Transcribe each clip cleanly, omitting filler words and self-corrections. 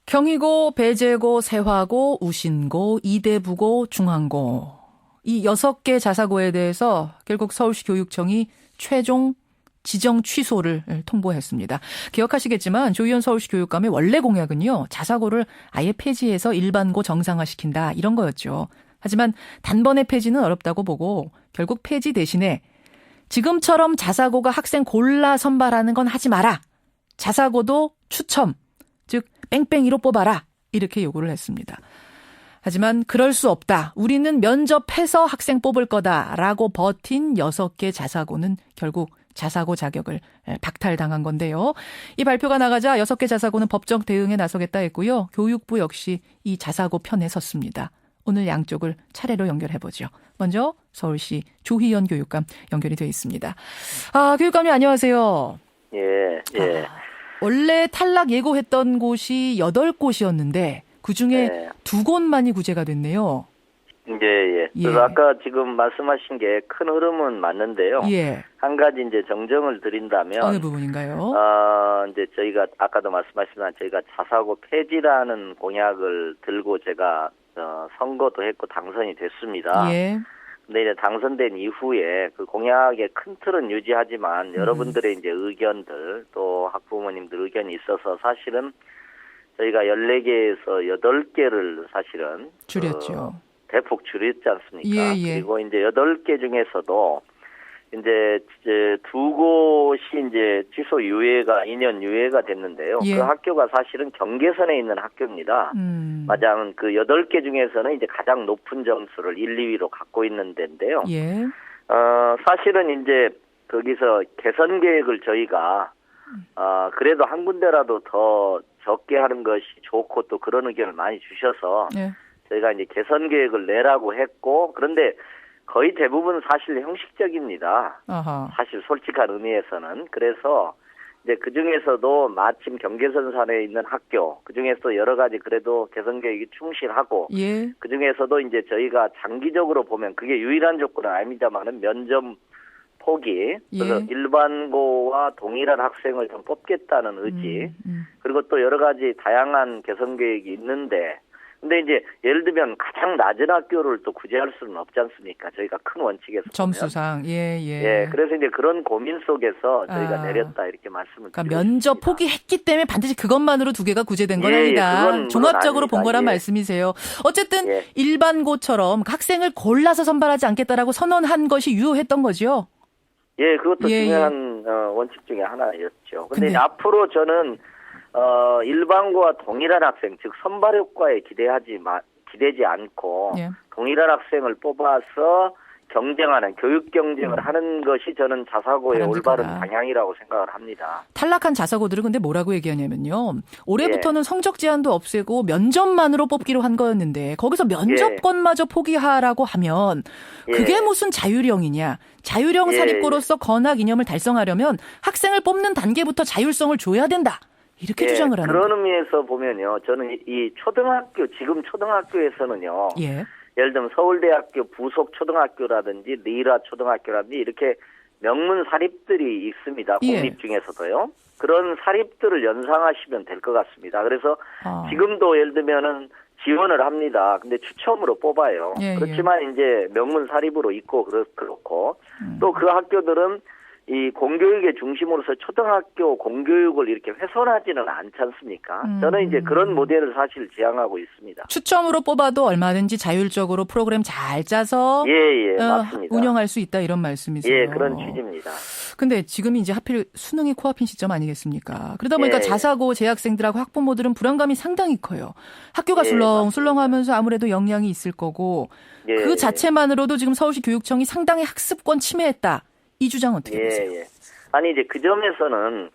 경희고, 배재고, 세화고, 우신고, 이대부고, 중앙고. 이 6개 자사고에 대해서 결국 서울시 교육청이 최종 지정 취소를 통보했습니다. 기억하시겠지만 조희연 서울시 교육감의 원래 공약은요. 자사고를 아예 폐지해서 일반고 정상화시킨다 이런 거였죠. 하지만 단번에 폐지는 어렵다고 보고 결국 폐지 대신에 지금처럼 자사고가 학생 골라 선발하는 건 하지 마라. 자사고도 추첨, 즉 뺑뺑이로 뽑아라. 이렇게 요구를 했습니다. 하지만 그럴 수 없다. 우리는 면접해서 학생 뽑을 거다라고 버틴 6개 자사고는 결국 자사고 자격을 박탈당한 건데요. 이 발표가 나가자 6개 자사고는 법적 대응에 나서겠다 했고요. 교육부 역시 이 자사고 편에 섰습니다. 오늘 양쪽을 차례로 연결해보죠. 먼저 서울시 조희연 교육감 연결이 되어 있습니다. 교육감님 안녕하세요. 예. 원래 탈락 예고했던 곳이 8곳이었는데 그중에 2곳만이 구제가 됐네요. 예. 그래서 아까 지금 말씀하신 게 큰 흐름은 맞는데요. 예. 한 가지 이제 정정을 드린다면 어느 부분인가요? 이제 저희가 아까도 말씀하셨지만 저희가 자사고 폐지라는 공약을 들고 제가 선거도 했고 당선이 됐습니다. 예. 근데 이제 당선된 이후에 그 공약의 큰 틀은 유지하지만 여러분들의 이제 의견들 또 학부모님들 의견이 있어서 사실은 저희가 14개에서 8개를 사실은 줄였죠. 대폭 줄였지 않습니까? 예. 그리고 이제 8개 중에서도 이제 2곳이 이제 취소 유예가 2년 유예가 됐는데요. 예. 그 학교가 사실은 경계선에 있는 학교입니다. 마냥 그 8개 중에서는 이제 가장 높은 점수를 1, 2위로 갖고 있는 데인데요. 예. 사실은 이제 거기서 개선 계획을 저희가 그래도 한 군데라도 더 적게 하는 것이 좋고 또 그런 의견을 많이 주셔서 예. 저희가 이제 개선 계획을 내라고 했고 그런데 거의 대부분 사실 형식적입니다. 아하. 사실 솔직한 의미에서는. 그래서 이제 그 중에서도 마침 경계선산에 있는 학교, 그 중에서 여러 가지 그래도 개선 계획이 충실하고, 예. 그 중에서도 이제 저희가 장기적으로 보면 그게 유일한 조건은 아닙니다만은 면접 포기, 그래서 예. 일반고와 동일한 학생을 좀 뽑겠다는 의지, 그리고 또 여러 가지 다양한 개선 계획이 있는데, 근데 이제 예를 들면 가장 낮은 학교를 또 구제할 수는 없지 않습니까? 저희가 큰 원칙에서 점수상 예. 그래서 이제 그런 고민 속에서 저희가 내렸다 이렇게 말씀을 드리고 그러니까 면접 싶습니다. 포기했기 때문에 반드시 그것만으로 2개가 구제된 건 아니다. 그건 종합적으로 본 아닙니다. 거란 말씀이세요. 어쨌든 예. 일반고처럼 학생을 골라서 선발하지 않겠다라고 선언한 것이 유효했던 거죠. 예, 그것도 예. 중요한 원칙 중에 하나였죠. 근데 근데 앞으로 저는 일반고와 동일한 학생, 즉 선발 효과에 기대지 않고 예. 동일한 학생을 뽑아서 경쟁하는 교육 경쟁을 하는 것이 저는 자사고의 바람직하다. 올바른 방향이라고 생각을 합니다. 탈락한 자사고들은 근데 뭐라고 얘기하냐면요. 올해부터는 성적 제한도 없애고 면접만으로 뽑기로 한 거였는데 거기서 면접권마저 포기하라고 하면 그게 무슨 자율형이냐. 자율형 사립고로서 건학 이념을 달성하려면 학생을 뽑는 단계부터 자율성을 줘야 된다. 이렇게 주장을 하는 그런 의미에서 보면요. 저는 이 초등학교, 지금 초등학교에서는요. 예를 들면 서울대학교 부속 초등학교라든지 리라 초등학교라든지 이렇게 명문 사립들이 있습니다. 공립 중에서도요. 그런 사립들을 연상하시면 될 것 같습니다. 그래서 지금도 예를 들면은 지원을 합니다. 근데 추첨으로 뽑아요. 그렇지만 이제 명문 사립으로 있고 그렇고 또 그 학교들은 이 공교육의 중심으로서 초등학교 공교육을 이렇게 훼손하지는 않지 않습니까? 저는 이제 그런 모델을 사실 지향하고 있습니다. 추첨으로 뽑아도 얼마든지 자율적으로 프로그램 잘 짜서 맞습니다. 운영할 수 있다 이런 말씀이세요. 예, 그런 취지입니다. 근데 지금이 이제 하필 수능이 코앞인 시점 아니겠습니까? 그러다 보니까 자사고 재학생들하고 학부모들은 불안감이 상당히 커요. 학교가 술렁술렁하면서 아무래도 영향이 있을 거고 그 자체만으로도 지금 서울시 교육청이 상당히 학습권 침해했다. 이 주장 어떻게 보세요? 아니 이제 그 점에서는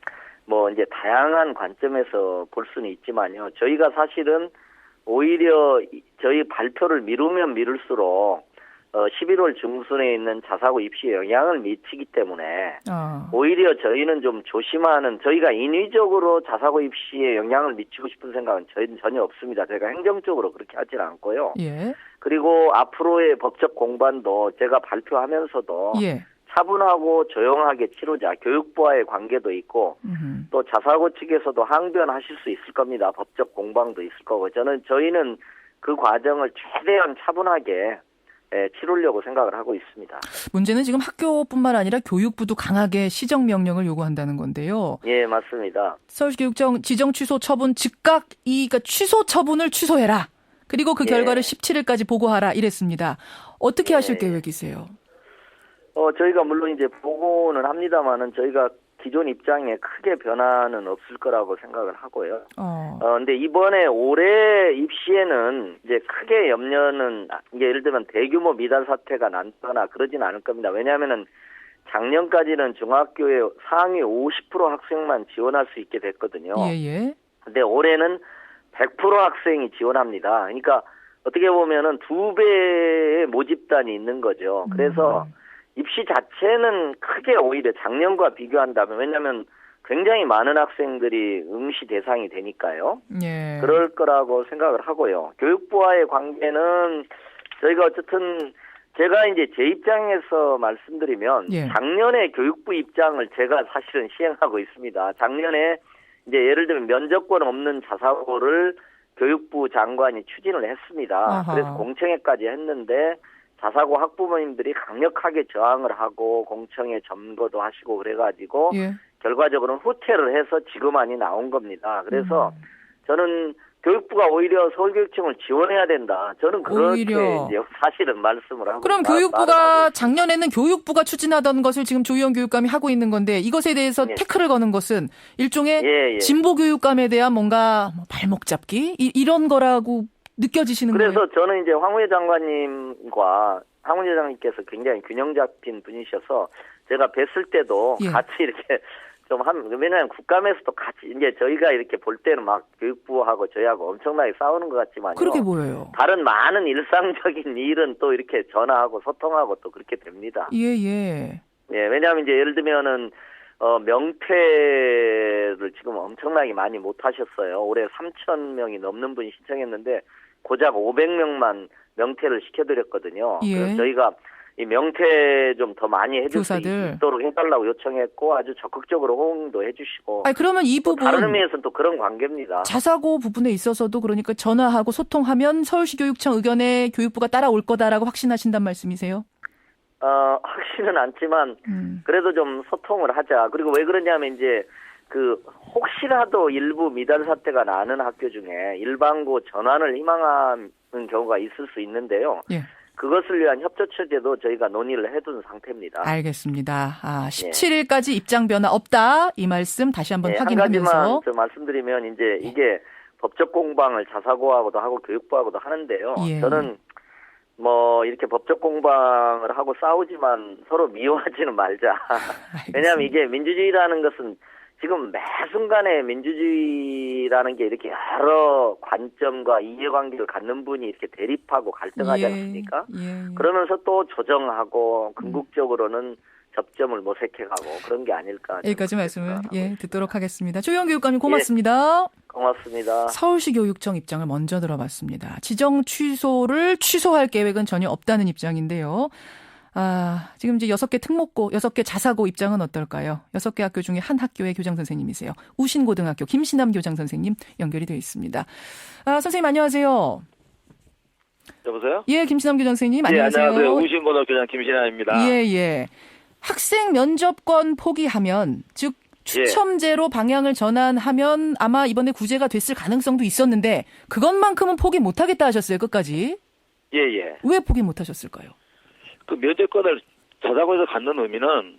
뭐 이제 다양한 관점에서 볼 수는 있지만요. 저희가 사실은 오히려 저희 발표를 미루면 미룰수록 11월 중순에 있는 자사고 입시에 영향을 미치기 때문에 오히려 저희는 좀 조심하는, 저희가 인위적으로 자사고 입시에 영향을 미치고 싶은 생각은 저희는 전혀 없습니다. 저희가 행정적으로 그렇게 하지는 않고요. 그리고 앞으로의 법적 공반도 제가 발표하면서도 차분하고 조용하게 치르자. 교육부와의 관계도 있고 또 자사고 측에서도 항변하실 수 있을 겁니다. 법적 공방도 있을 거고 저희는 그 과정을 최대한 차분하게 치르려고 생각을 하고 있습니다. 문제는 지금 학교뿐만 아니라 교육부도 강하게 시정 명령을 요구한다는 건데요. 예, 맞습니다. 서울시교육청 지정 취소 처분 즉각 그러니까 취소 처분을 취소해라. 그리고 그 결과를 17일까지 보고하라 이랬습니다. 어떻게 하실 계획이세요? 저희가 물론 이제 보고는 합니다만은 저희가 기존 입장에 크게 변화는 없을 거라고 생각을 하고요. 근데 이번에 올해 입시에는 이제 크게 염려는 이게 예를 들면 대규모 미달 사태가 난거나 그러진 않을 겁니다. 왜냐하면은 작년까지는 중학교에 상위 50% 학생만 지원할 수 있게 됐거든요. 예. 근데 올해는 100% 학생이 지원합니다. 그러니까 어떻게 보면은 2배의 모집단이 있는 거죠. 그래서 입시 자체는 크게 오히려 작년과 비교한다면 왜냐하면 굉장히 많은 학생들이 응시 대상이 되니까요. 예. 그럴 거라고 생각을 하고요. 교육부와의 관계는 저희가 어쨌든 제가 이제 제 입장에서 말씀드리면 작년에 교육부 입장을 제가 사실은 시행하고 있습니다. 작년에 이제 예를 들면 면접권 없는 자사고를 교육부 장관이 추진을 했습니다. 아하. 그래서 공청회까지 했는데 자사고 학부모님들이 강력하게 저항을 하고 공청회 점거도 하시고 그래가지고 결과적으로는 후퇴를 해서 지금안이 나온 겁니다. 그래서 저는 교육부가 오히려 서울교육청을 지원해야 된다. 저는 그렇게 이제 사실은 말씀을 하고. 그럼 교육부가 작년에는 교육부가 추진하던 것을 지금 조희연 교육감이 하고 있는 건데 이것에 대해서 태클을 거는 것은 일종의 진보 교육감에 대한 뭔가 발목 잡기 이런 거라고 느껴지시는 거예요? 그래서 저는 이제 황우여 장관님과 황우여 장관님께서 굉장히 균형 잡힌 분이셔서 제가 뵀을 때도 같이 이렇게 왜냐하면 국감에서도 같이 이제 저희가 이렇게 볼 때는 막 교육부하고 저희하고 엄청나게 싸우는 것 같지만요. 그렇게 보여요. 다른 많은 일상적인 일은 또 이렇게 전화하고 소통하고 또 그렇게 됩니다. 예, 왜냐하면 이제 예를 들면은 명퇴를 지금 엄청나게 많이 못 하셨어요. 올해 3,000명이 넘는 분이 신청했는데 고작 500명만 명퇴를 시켜드렸거든요. 그래서 저희가 이 명퇴 좀 더 많이 해줄 수 있도록 해달라고 요청했고 아주 적극적으로 호응도 해주시고. 그러면 이 부분 다른 의미에서는 또 그런 관계입니다. 자사고 부분에 있어서도 그러니까 전화하고 소통하면 서울시 교육청 의견에 교육부가 따라올 거다라고 확신하신단 말씀이세요? 확신은 않지만 그래도 좀 소통을 하자. 그리고 왜 그러냐면 이제 혹시라도 일부 미달 사태가 나는 학교 중에 일반고 전환을 희망하는 경우가 있을 수 있는데요. 그것을 위한 협조체제도 저희가 논의를 해둔 상태입니다. 알겠습니다. 17일까지 입장 변화 없다. 이 말씀 다시 한번 확인하면서. 한 가지만 좀 말씀드리면 이제 이게 법적 공방을 자사고하고도 하고 교육부하고도 하는데요. 저는 이렇게 법적 공방을 하고 싸우지만 서로 미워하지는 말자. 왜냐하면 이게 민주주의라는 것은 지금 매 순간에 민주주의라는 게 이렇게 여러 관점과 이해관계를 갖는 분이 이렇게 대립하고 갈등하지 않습니까? 그러면서 또 조정하고 궁극적으로는 접점을 모색해가고 그런 게 아닐까. 여기까지 말씀을 듣도록 하겠습니다. 조희연 교육감님 고맙습니다. 고맙습니다. 서울시 교육청 입장을 먼저 들어봤습니다. 지정 취소를 취소할 계획은 전혀 없다는 입장인데요. 지금 이제 6개 특목고, 6개 자사고 입장은 어떨까요? 6개 학교 중에 한 학교의 교장 선생님이세요. 우신고등학교 김신남 교장 선생님 연결이 되어 있습니다. 선생님 안녕하세요. 여보세요? 예, 김신남 교장 선생님 안녕하세요. 안녕하세요. 우신고등학교 교장 김신남입니다. 예. 학생 면접권 포기하면, 즉 추첨제로 방향을 전환하면 아마 이번에 구제가 됐을 가능성도 있었는데 그것만큼은 포기 못하겠다 하셨어요, 끝까지. 예. 왜 포기 못하셨을까요? 그 면접권을 자사고에서 갖는 의미는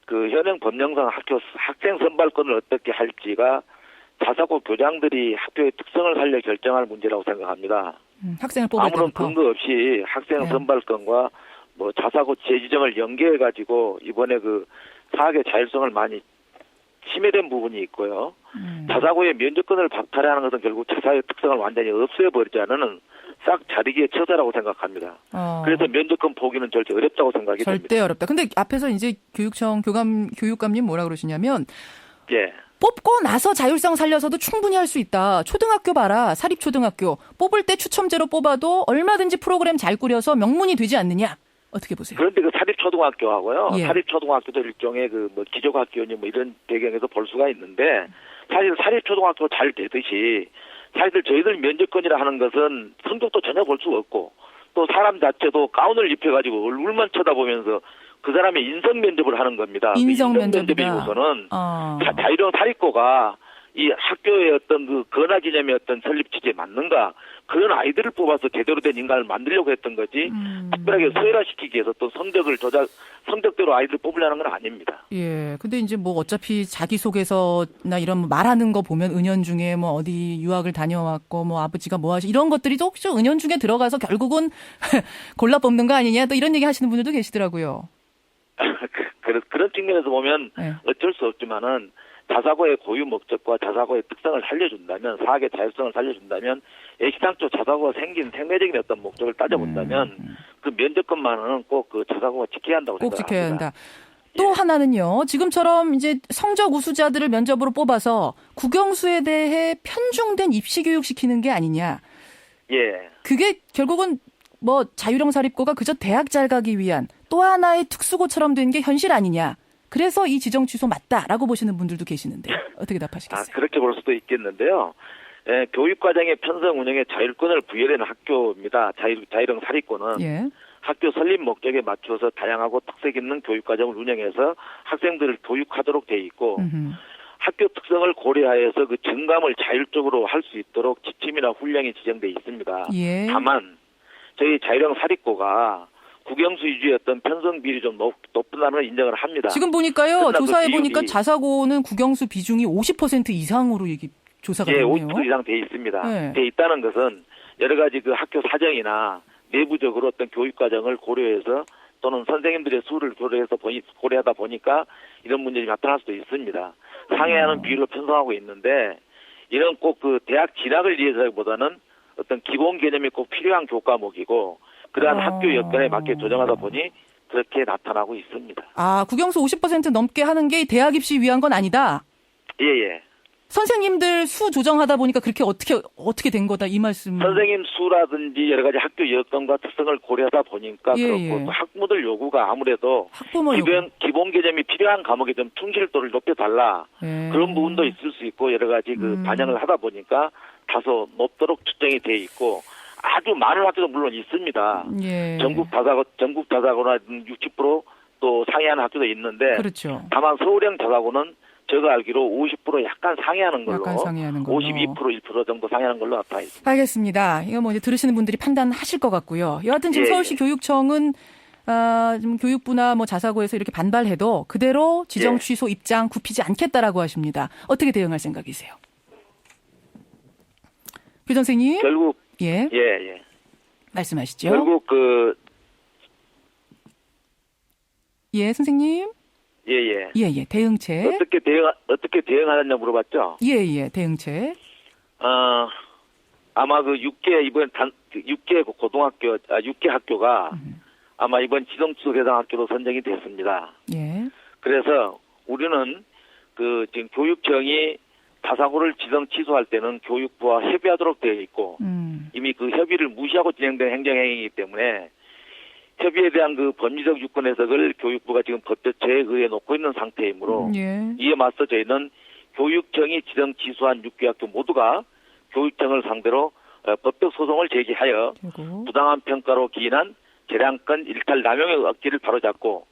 현행 법령상 학생 선발권을 어떻게 할지가 자사고 교장들이 학교의 특성을 살려 결정할 문제라고 생각합니다. 학생을 뽑을 아무런 때부터. 근거 없이 학생 선발권과 자사고 재지정을 연계해가지고 이번에 사학의 자율성을 많이 침해된 부분이 있고요. 자사고의 면접권을 박탈하는 것은 결국 자사의 특성을 완전히 없애버리자는 싹 자르기의 처사라고 생각합니다. 그래서 면접권 포기는 절대 어렵다고 생각이 됩니다. 절대 어렵다. 근데 앞에서 이제 교육청 교육감님 뭐라 그러시냐면 예. 뽑고 나서 자율성 살려서도 충분히 할 수 있다. 초등학교 봐라. 사립초등학교. 뽑을 때 추첨제로 뽑아도 얼마든지 프로그램 잘 꾸려서 명문이 되지 않느냐. 어떻게 보세요? 그런데 그 사립초등학교하고요. 예. 사립초등학교도 일종의 그 뭐 기족학교니 뭐 이런 배경에서 볼 수가 있는데 사실 사립초등학교 잘 되듯이 사실 저희들 면접권이라 하는 것은 성적도 전혀 볼 수가 없고 또 사람 자체도 가운을 입혀가지고 얼굴만 쳐다보면서 그 사람의 인성 면접을 하는 겁니다. 인성 면접이고서는 자유로운 사립고가 이 학교의 어떤 그 건화 기념의 어떤 설립 취지에 맞는가 그런 아이들을 뽑아서 제대로 된 인간을 만들려고 했던 거지 특별하게 소외화시키기 위해서 또 성적대로 아이들을 뽑으려는 건 아닙니다. 예. 근데 이제 뭐 어차피 자기소개서나 이런 말하는 거 보면 은연중에 뭐 어디 유학을 다녀왔고 뭐 아버지가 뭐 하시 이런 것들이 또 혹시 은연중에 들어가서 결국은 골라 뽑는 거 아니냐 또 이런 얘기 하시는 분들도 계시더라고요. 그런 측면에서 보면 네. 어쩔 수 없지만은 자사고의 고유 목적과 자사고의 특성을 살려준다면 사학의 자율성을 살려준다면 애시당초 자사고가 생긴 생애적인 어떤 목적을 따져본다면 그 면접권만은 꼭 그 자사고가 지켜야 한다고 꼭 생각합니다. 지켜야 한다. 또 하나는요. 지금처럼 이제 성적 우수자들을 면접으로 뽑아서 국영수에 대해 편중된 입시 교육 시키는 게 아니냐. 예. 그게 결국은 뭐 자유형 사립고가 그저 대학 잘 가기 위한 또 하나의 특수고처럼 된 게 현실 아니냐. 그래서 이 지정 취소 맞다라고 보시는 분들도 계시는데 어떻게 답하시겠어요? 그렇게 볼 수도 있겠는데요. 예, 교육과정의 편성 운영에 자율권을 부여되는 학교입니다. 자유형 사립고는 예. 학교 설립 목적에 맞춰서 다양하고 특색 있는 교육과정을 운영해서 학생들을 교육하도록 돼 있고 학교 특성을 고려하여서 그 정감을 자율적으로 할 수 있도록 지침이나 훈령이 지정돼 있습니다. 예. 다만 저희 자유형 사립고가 국영수 위주의 어떤 편성 비율이 좀 높다는 걸 인정을 합니다. 지금 보니까요. 조사해 그 보니까 자사고는 국영수 비중이 50% 이상으로 조사가 되네요. 50% 이상 돼 있습니다. 네. 돼 있다는 것은 여러 가지 그 학교 사정이나 내부적으로 어떤 교육 과정을 고려해서 또는 선생님들의 수를 고려하다 보니까 이런 문제가 나타날 수도 있습니다. 상회하는 비율을 편성하고 있는데 이런 꼭 그 대학 진학을 위해서보다는 어떤 기본 개념이 꼭 필요한 교과목이고 그러한 학교 여건에 맞게 조정하다 보니 그렇게 나타나고 있습니다. 국영수 50% 넘게 하는 게 대학 입시 위한 건 아니다. 예. 선생님들 수 조정하다 보니까 그렇게 어떻게 된 거다 이 말씀. 선생님 수라든지 여러 가지 학교 여건과 특성을 고려하다 보니까 그렇고 또 학부모들 요구가 아무래도 기본 개념이 필요한 과목에 좀 충실도를 높여달라 그런 부분도 있을 수 있고 여러 가지 그 반영을 하다 보니까 다소 높도록 추정이 돼 있고 아주 많은 학교도 물론 있습니다. 예. 전국 자사고나 60% 또 상회하는 학교도 있는데 그렇죠. 다만 서울형 자사고는 제가 알기로 50% 약간 상회하는 걸로 52% 1% 정도 상회하는 걸로 나타나 있습니다. 알겠습니다. 이거 뭐 이제 들으시는 분들이 판단하실 것 같고요. 여하튼 지금 서울시 교육청은 좀 교육부나 뭐 자사고에서 이렇게 반발해도 그대로 지정 취소 입장 굽히지 않겠다라고 하십니다. 어떻게 대응할 생각이세요? 교 선생님. 결국 예. 예. 말씀하시죠. 결국 예, 선생님. 예. 대응책. 어떻게 대응하느냐 물어봤죠? 예. 대응책. 아마 그 6개 고등학교, 6개 학교가 아마 이번 지정취소 대상 학교로 선정이 됐습니다. 예. 그래서 우리는 지금 교육청이 자사고를 지정 취소할 때는 교육부와 협의하도록 되어 있고 이미 그 협의를 무시하고 진행된 행정행위이기 때문에 협의에 대한 그 법리적 유권 해석을 교육부가 지금 법제처에 의해 놓고 있는 상태이므로 이에 맞서 저희는 교육청이 지정 취소한 6개 학교 모두가 교육청을 상대로 법적 소송을 제기하여 부당한 평가로 기인한 재량권 일탈 남용의 억지를 바로잡고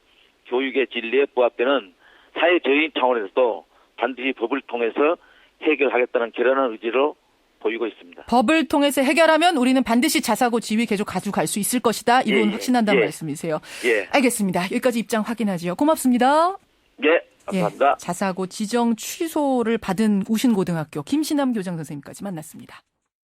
교육의 진리에 부합되는 사회 저인 차원에서도 반드시 법을 통해서 해결하겠다는 결연한 의지로 보이고 있습니다. 법을 통해서 해결하면 우리는 반드시 자사고 지위 계속 가져갈 수 있을 것이다. 이 부분 확신한다는 말씀이세요. 알겠습니다. 여기까지 입장 확인하지요. 고맙습니다. 감사합니다. 자사고 지정 취소를 받은 우신고등학교 김신남 교장 선생님까지 만났습니다.